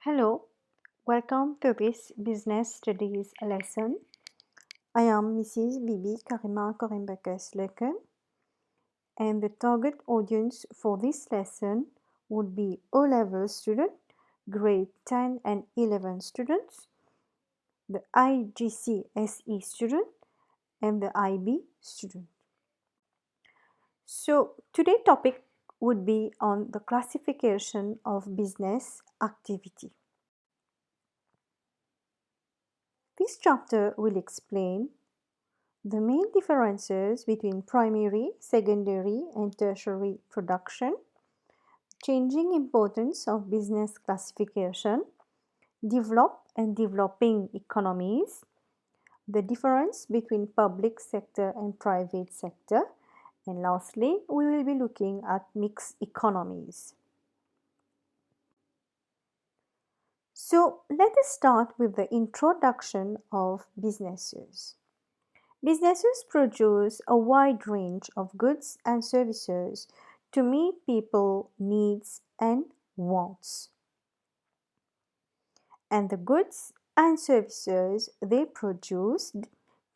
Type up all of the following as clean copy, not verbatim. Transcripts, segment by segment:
Hello, welcome to this business studies lesson. I am Mrs. Bibi Karima Korimbakas-Leken, and the target audience for this lesson would be O-level student, grade 10 and 11 students, the IGCSE student, and the IB student. So today's topic would be on the classification of business activity. This chapter will explain the main differences between primary, secondary, and tertiary production, changing importance of business classification, developed and developing economies, the difference between public sector and private sector, and lastly, we will be looking at mixed economies. So let us start with the introduction of businesses. Businesses produce a wide range of goods and services to meet people's needs and wants. And the goods and services they produce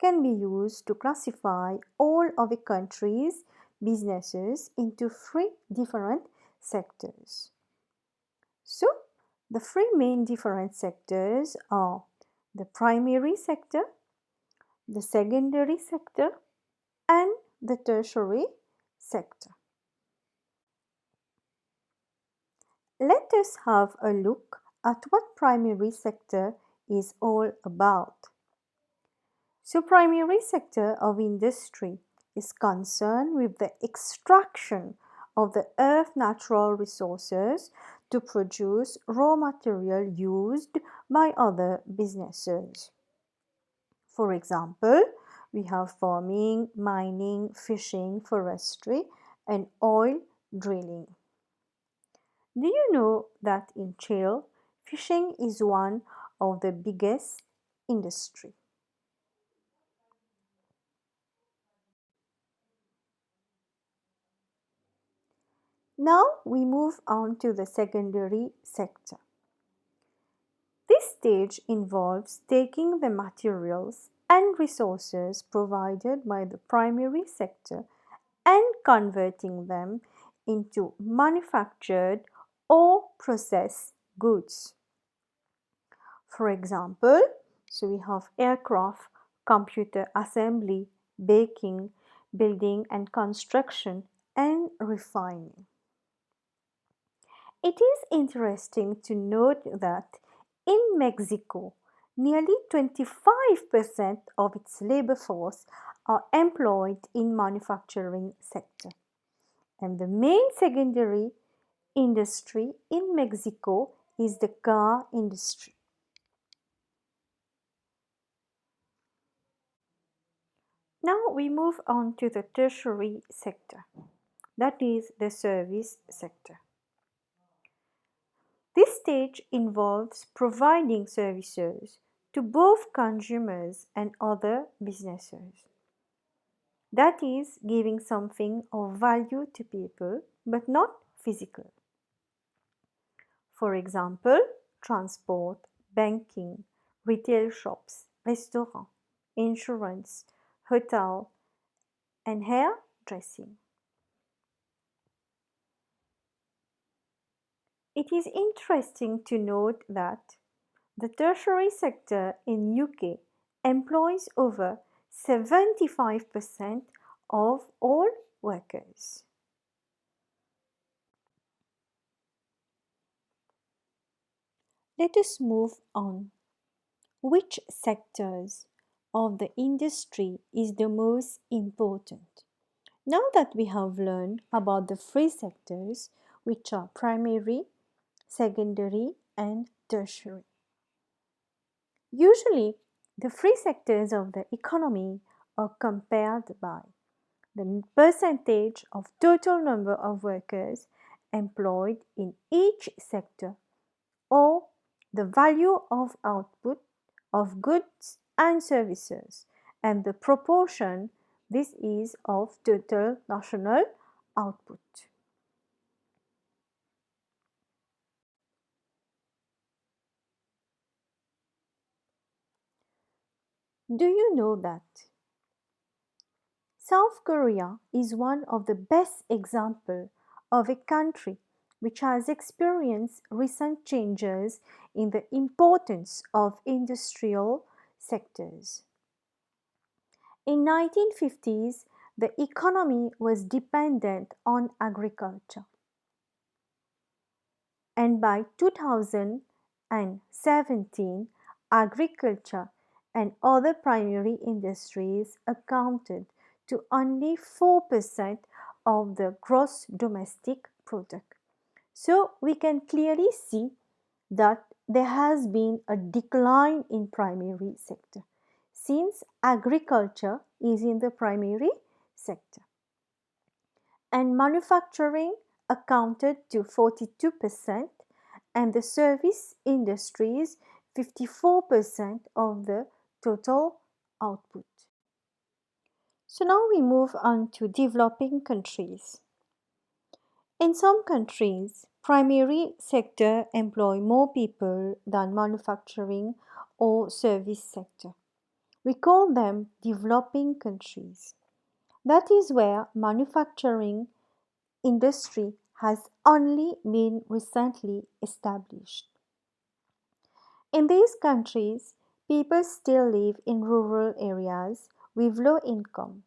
can be used to classify all of a country's businesses into three different sectors. So, the three main different sectors are the primary sector, the secondary sector, and the tertiary sector. Let us have a look at what primary sector is all about. So primary sector of industry is concerned with the extraction of the earth's natural resources to produce raw material used by other businesses. For example, we have farming, mining, fishing, forestry, and oil drilling. Do you know that in Chile, fishing is one of the biggest industry? Now we move on to the secondary sector. This stage involves taking the materials and resources provided by the primary sector and converting them into manufactured or processed goods. For example, so we have aircraft, computer assembly, baking, building and construction, and refining. It is interesting to note that in Mexico, nearly 25% of its labor force are employed in manufacturing sector. And the main secondary industry in Mexico is the car industry. Now we move on to the tertiary sector, that is the service sector. This stage involves providing services to both consumers and other businesses. That is giving something of value to people, but not physical. For example, transport, banking, retail shops, restaurants, insurance, hotel, and hairdressing. It is interesting to note that the tertiary sector in UK employs over 75% of all workers. Let us move on. Which sectors of the industry is the most important? Now that we have learned about the three sectors, which are primary, secondary, and tertiary. Usually, the three sectors of the economy are compared by the percentage of total number of workers employed in each sector or the value of output of goods and services and the proportion this is of total national output. Do you know that South Korea is one of the best examples of a country which has experienced recent changes in the importance of industrial sectors. In 1950s, the economy was dependent on agriculture, and by 2017 agriculture and other primary industries accounted to only 4% of the gross domestic product. So we can clearly see that there has been a decline in primary sector since agriculture is in the primary sector, and manufacturing accounted to 42% and the service industries 54% of the total output. So now we move on to developing countries. In some countries, primary sector employ more people than manufacturing or service sector. We call them developing countries. That is where manufacturing industry has only been recently established. In these countries, people still live in rural areas with low income.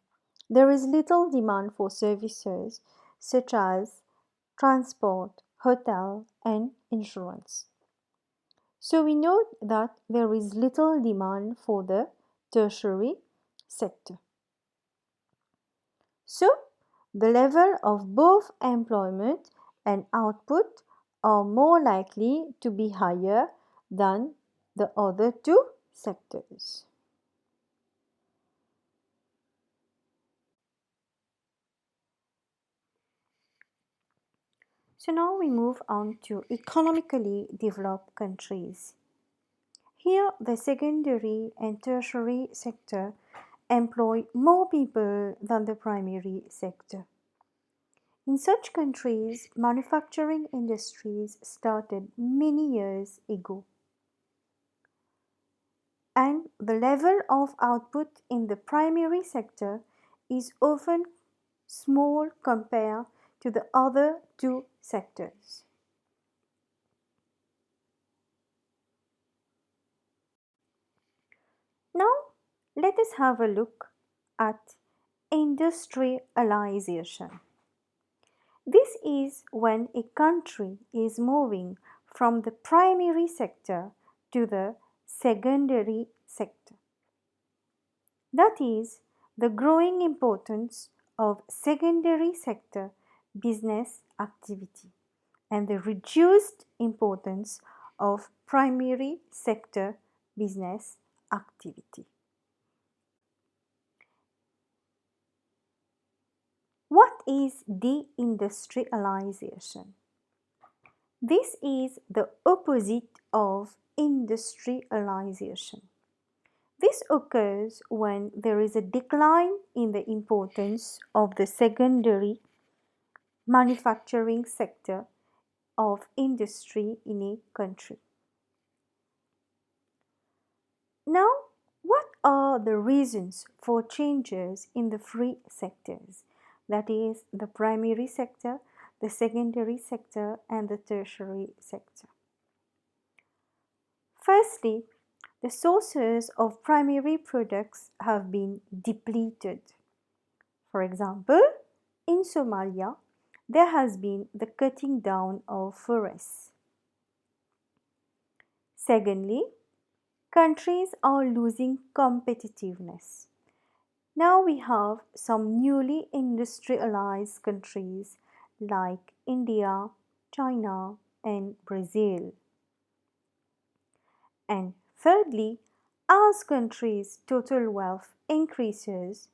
There is little demand for services such as transport, hotel, and insurance. So we know that there is little demand for the tertiary sector. So the level of both employment and output are more likely to be higher than the other two sectors. So now we move on to economically developed countries. Here, the secondary and tertiary sector employ more people than the primary sector. In such countries, manufacturing industries started many years ago, and the level of output in the primary sector is often small compared to the other two sectors. Now, let us have a look at industrialization. This is when a country is moving from the primary sector to the secondary sector. That is, the growing importance of secondary sector business activity and the reduced importance of primary sector business activity. What is deindustrialization? This is the opposite of industrialization. This occurs when there is a decline in the importance of the secondary manufacturing sector of industry in a country. Now, what are the reasons for changes in the three sectors? That is, the primary sector, the secondary sector, and the tertiary sector. Firstly, the sources of primary products have been depleted. For example, in Somalia, there has been the cutting down of forests. Secondly, countries are losing competitiveness. Now we have some newly industrialized countries like India, China, and Brazil. And thirdly, as countries' total wealth increases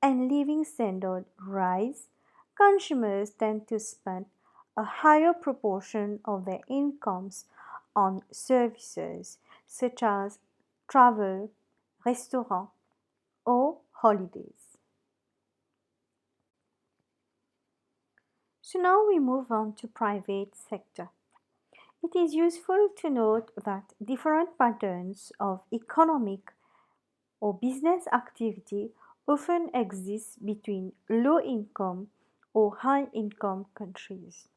and living standard rise, consumers tend to spend a higher proportion of their incomes on services such as travel, restaurant, or holidays. So now we move on to private sector. It is useful to note that different patterns of economic or business activity often exists between low income or high income countries.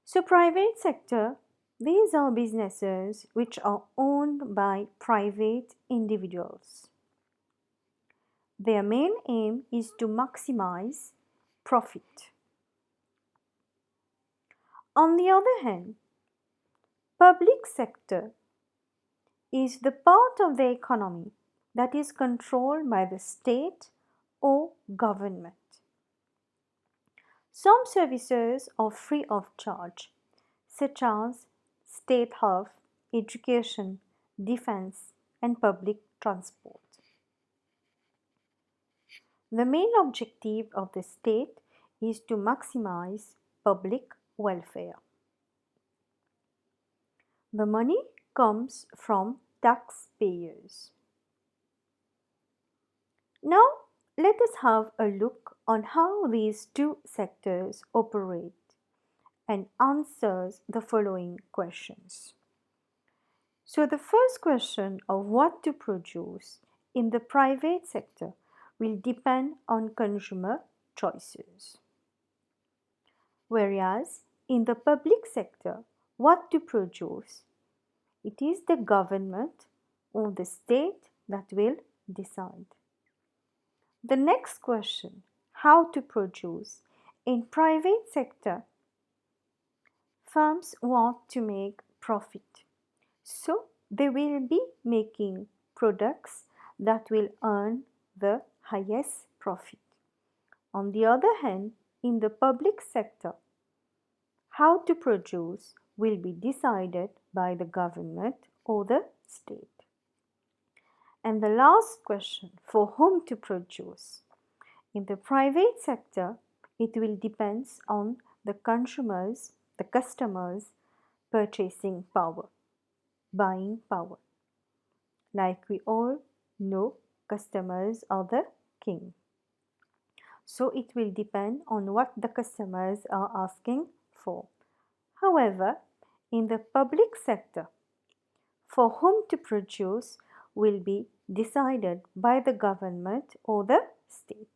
So private sector, these are businesses which are owned by private individuals. Their main aim is to maximize profit. On the other hand, public sector is the part of the economy that is controlled by the state or government. Some services are free of charge, such as state health, education, defense, and public transport. The main objective of the state is to maximize public welfare. The money comes from taxpayers. Now, let us have a look on how these two sectors operate and answers the following questions. So, the first question of what to produce in the private sector will depend on consumer choices. Whereas in the public sector, what to produce, it is the government or the state that will decide. The next question, how to produce, in private sector, firms want to make profit. So they will be making products that will earn the highest profit. On the other hand, in the public sector, how to produce will be decided by the government or the state. And the last question, for whom to produce? In the private sector, it will depend on the consumers, the customers' purchasing power, buying power. Like we all know, customers are the king. So it will depend on what the customers are asking for. However, in the public sector, for whom to produce will be decided by the government or the state.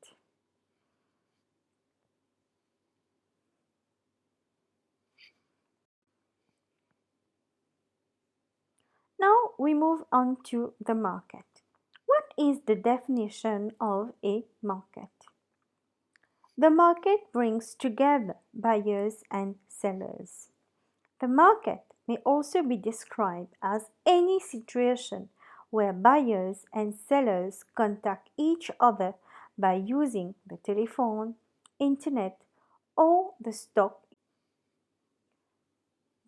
Now we move on to the market. What is the definition of a market? The market brings together buyers and sellers. The market may also be described as any situation where buyers and sellers contact each other by using the telephone, internet, or the stock.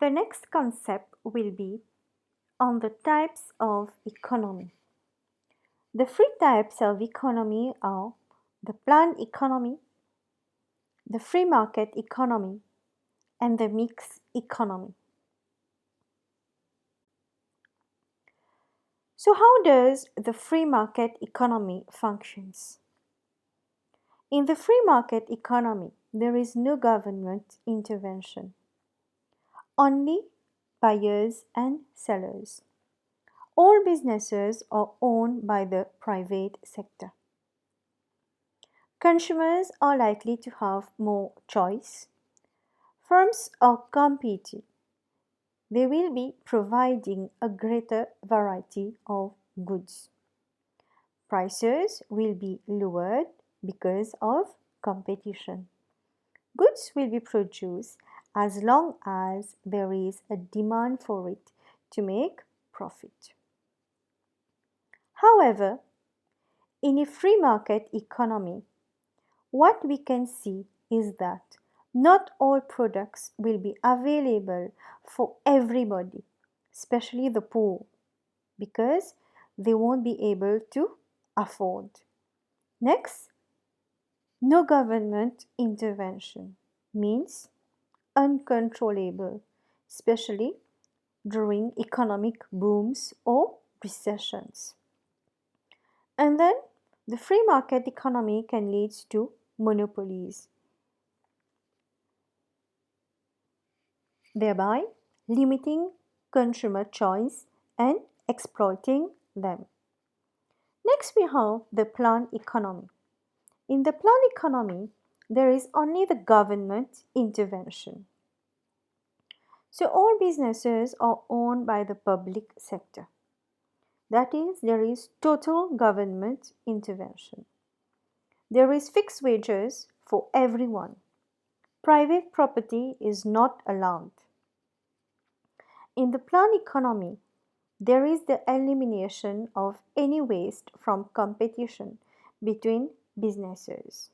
The next concept will be on the types of economy. The three types of economy are the planned economy, the free market economy, and the mixed economy. So how does the free market economy functions? In the free market economy, there is no government intervention, only buyers and sellers. All businesses are owned by the private sector. Consumers are likely to have more choice. Firms are competing. They will be providing a greater variety of goods. Prices will be lowered because of competition. Goods will be produced as long as there is a demand for it to make profit. However, in a free market economy, what we can see is that not all products will be available for everybody, especially the poor, because they won't be able to afford. Next, no government intervention means uncontrollable, especially during economic booms or recessions. And then the free market economy can lead to monopolies, thereby limiting consumer choice and exploiting them. Next, we have the planned economy. In the planned economy, there is only the government intervention. So, all businesses are owned by the public sector. That is, there is total government intervention. There is fixed wages for everyone. Private property is not allowed. In the planned economy, there is the elimination of any waste from competition between businesses.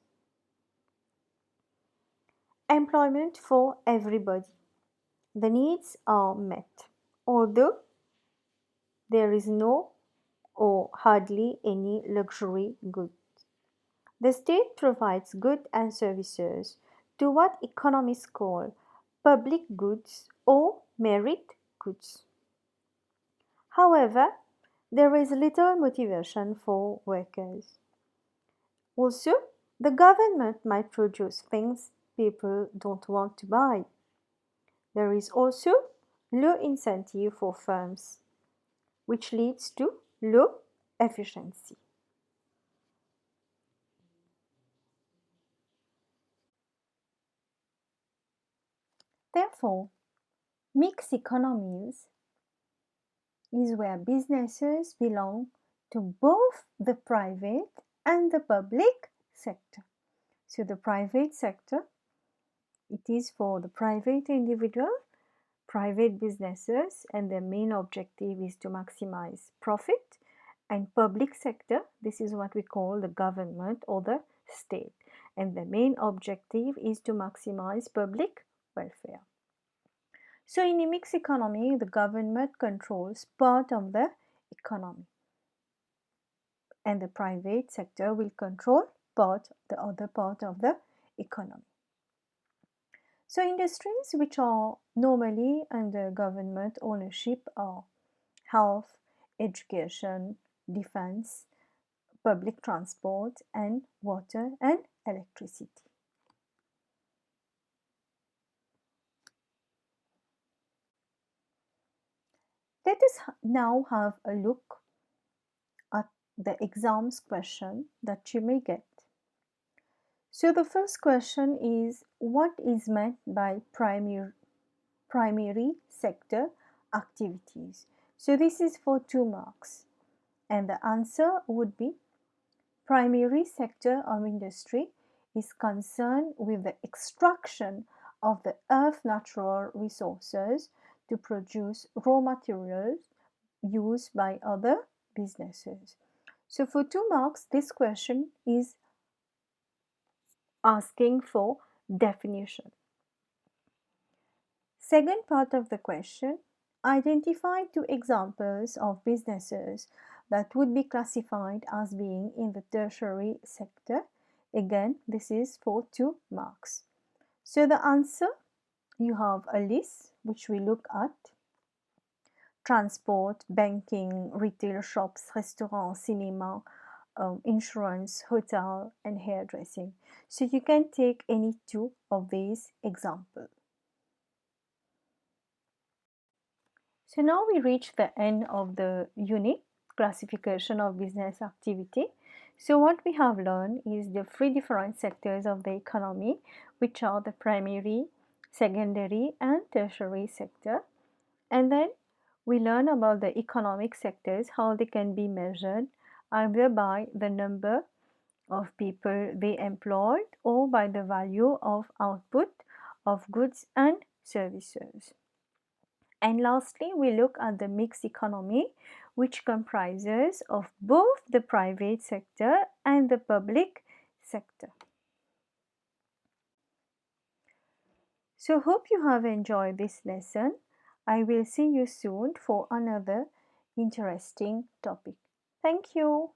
Employment for everybody. The needs are met, although there is no or hardly any luxury goods. The state provides goods and services to what economists call public goods or merit goods. However, there is little motivation for workers. Also, the government might produce things people don't want to buy. There is also low incentive for firms, which leads to low efficiency. Therefore, mixed economies is where businesses belong to both the private and the public sector. So, the private sector, it is for the private individual, private businesses, and their main objective is to maximize profit. And public sector, this is what we call the government or the state, and the main objective is to maximize public welfare. So in a mixed economy, the government controls part of the economy and the private sector will control the other part of the economy. So industries which are normally under government ownership are health, education, defense, public transport, and water and electricity. Let us now have a look at the exams question that you may get. So the first question is, what is meant by primary sector activities? So this is for 2 marks, and the answer would be primary sector of industry is concerned with the extraction of the earth's natural resources to produce raw materials used by other businesses. So for 2 marks, this question is asking for definition. Second part of the question, identify 2 examples of businesses that would be classified as being in the tertiary sector. Again, this is for 2 marks. So the answer, you have a list which we look at. Transport, banking, retail shops, restaurants, cinema, insurance, hotel, and hairdressing. So you can take any 2 of these examples. So now we reach the end of the unit, classification of business activity. So what we have learned is the 3 different sectors of the economy, which are the primary, secondary, and tertiary sector. And then we learn about the economic sectors, how they can be measured either by the number of people they employed or by the value of output of goods and services. And lastly, we look at the mixed economy, which comprises of both the private sector and the public sector. So hope you have enjoyed this lesson. I will see you soon for another interesting topic. Thank you.